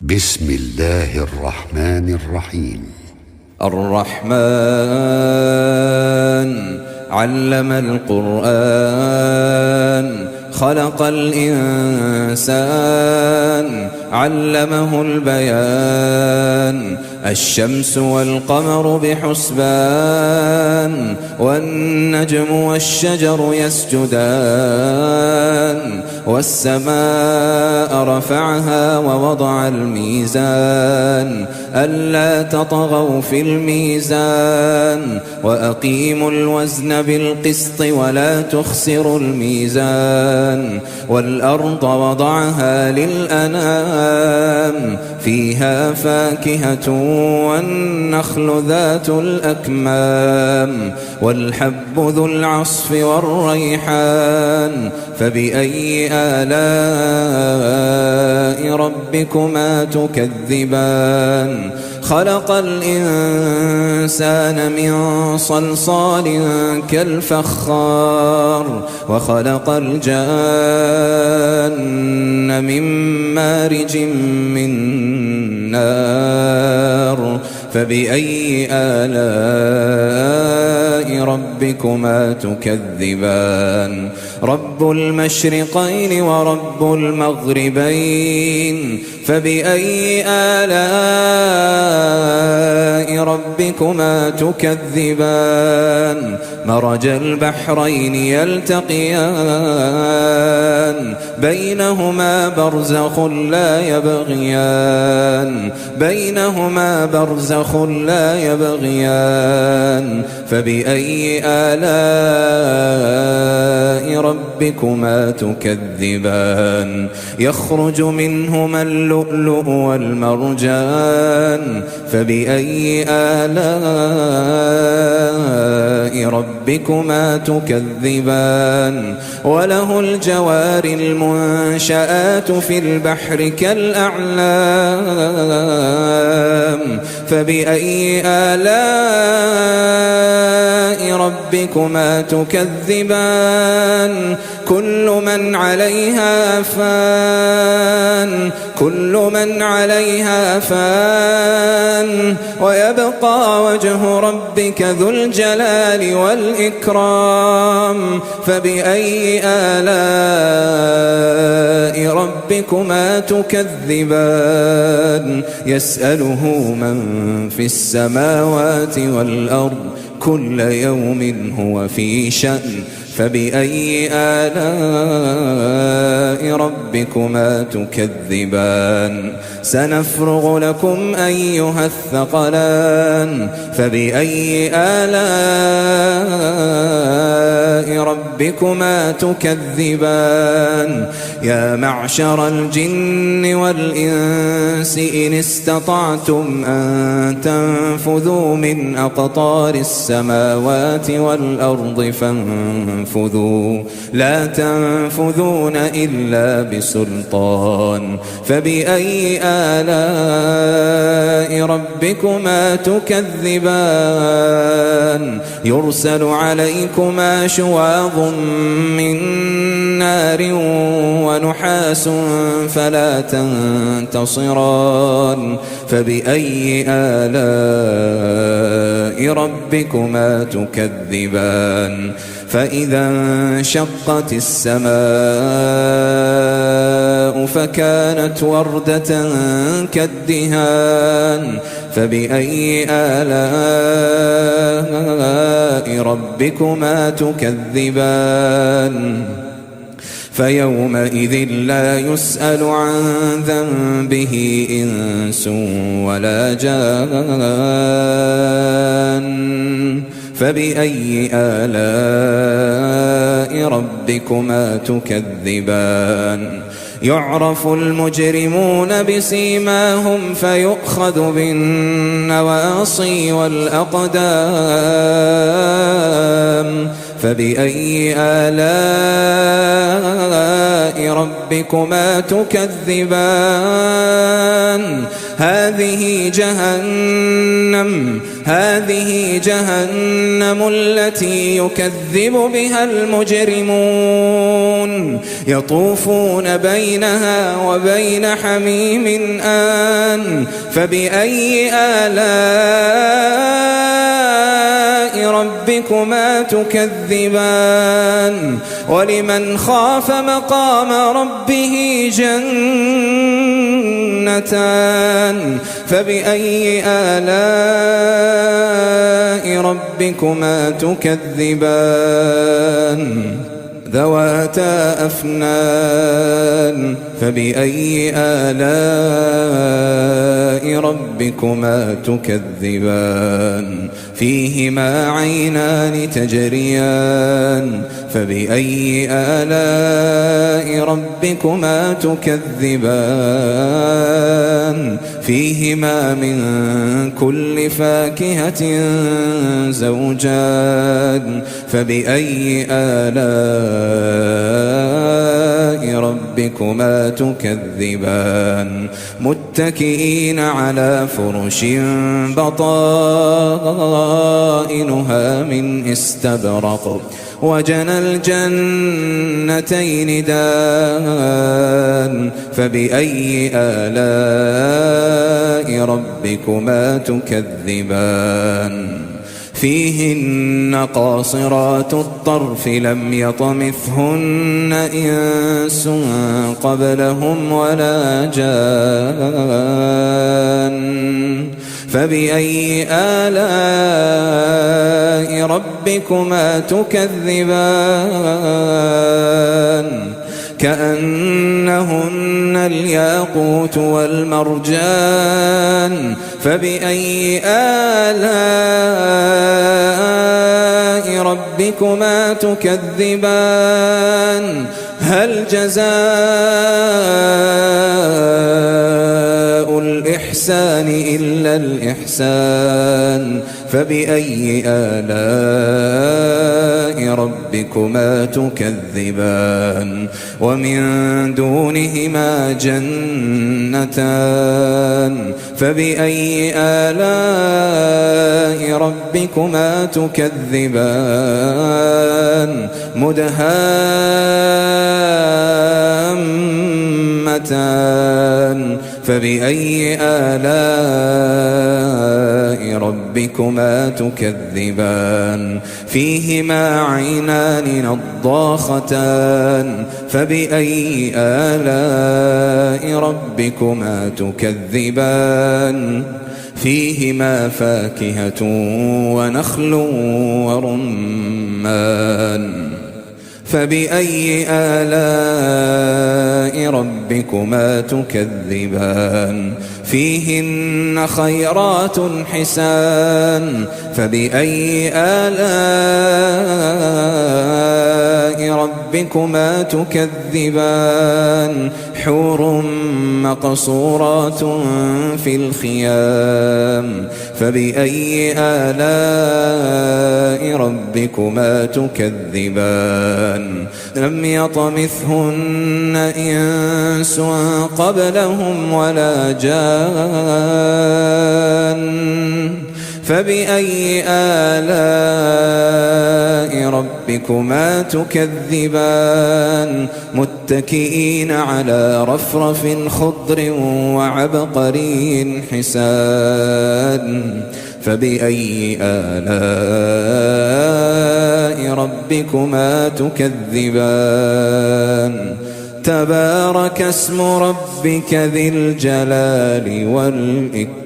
بسم الله الرحمن الرحيم. الرحمن علم القرآن خلق الإنسان علمه البيان الشمس والقمر بحسبان والنجم والشجر يسجدان والسماء رفعها ووضع الميزان ألا تطغوا في الميزان وأقيموا الوزن بالقسط ولا تخسروا الميزان والأرض وضعها للأنام فيها فاكهة والنخل ذات الأكمام والحب ذو العصف والريحان فبأي آلاء ربكما تكذبان خلق الإنسان من صلصال كالفخار وخلق الجان من مارج من نار فبأي آلاء ربكما تكذبان رب المشرقين ورب المغربين فبأي آلاء ربكما تكذبان مرج البحرين يلتقيان بينهما برزخ لا يبغيان فبأي آلاء ربكما تكذبان يخرج منهما اللؤلؤ والمرجان فبأي آلاء ربكما تكذبان وله الجوار المنشآت في البحر كالأعلام فبأي آلاء ربكما تكذبان كل من عليها فان ويبقى وجه ربك ذو الجلال والإكرام فبأي آلاء ربكما تكذبان يسأله من في السماوات والأرض كل يوم هو في شأن فبأي آلاء ربكما تكذبان سنفرغ لكم أيها الثقلان فبأي آلاء ربكما تكذبان يا معشر الجن والإنس إن استطعتم أن تنفذوا من أقطار السماوات والأرض فانفذوا لا تنفذون إلا بسلطان فبأي آلاء ربكما تكذبان يرسل عليكما شواظ من نار ونحاس فلا تنتصران فبأي آلاء ربكما تكذبان فإذا انشقت السماء فكانت وردة كالدهان فبأي آلاء ربكما تكذبان فيومئذ لا يسأل عن ذنبه إنس ولا جان فبأي آلاء ربكما تكذبان يعرف المجرمون بسيماهم فيؤخذ بالنواصي والأقدام فبأي آلاء ربكما تكذبان هذه جهنم التي يكذب بها المجرمون يطوفون بينها وبين حميم آن فبأي آلاء ربكما تكذبان ولمن خاف مقام ربه جنتان فبأي آلاء ربكما تكذبان ذواتا أفنان فبأي آلاء ربكما تكذبان فيهما عينان تجريان فبأي آلاء ربكما تكذبان فيهما من كل فاكهة زوجان فبأي آلاء ربكما تكذبان متكئين على فرش بطائنها من استبرق وجنى الجنتين دان فبأي آلاء ربكما تكذبان فيهن قاصرات الطرف لم يطمثهن إنس قبلهم ولا جان فبأي آلاء ربكما تكذبان كأنهن الياقوت والمرجان فبأي آلاء ربكما تكذبان هل جزاء الإحسان إلا الإحسان فبأي آلاء ربكما تكذبان ومن دونهما جنتان فبأي آلاء ربكما تكذبان مدهامتان فبأي آلاء ربكما تكذبان فيهما عينان نضاختان فبأي آلاء ربكما تكذبان فيهما فاكهة ونخل ورمان فبأي آلاء ربكما تكذبان فيهن خيرات حسان فبأي آلاء ربكما تكذبان حور مقصورات في الخيام فبأي آلاء ربكما تكذبان لم يطمثهن إنس قبلهم ولا جان فبأي آلاء ربكما تكذبان متكئين على رفرف خضر وعبقري حسان فبأي آلاء ربكما تكذبان تبارك اسم ربك ذي الجلال والإكرام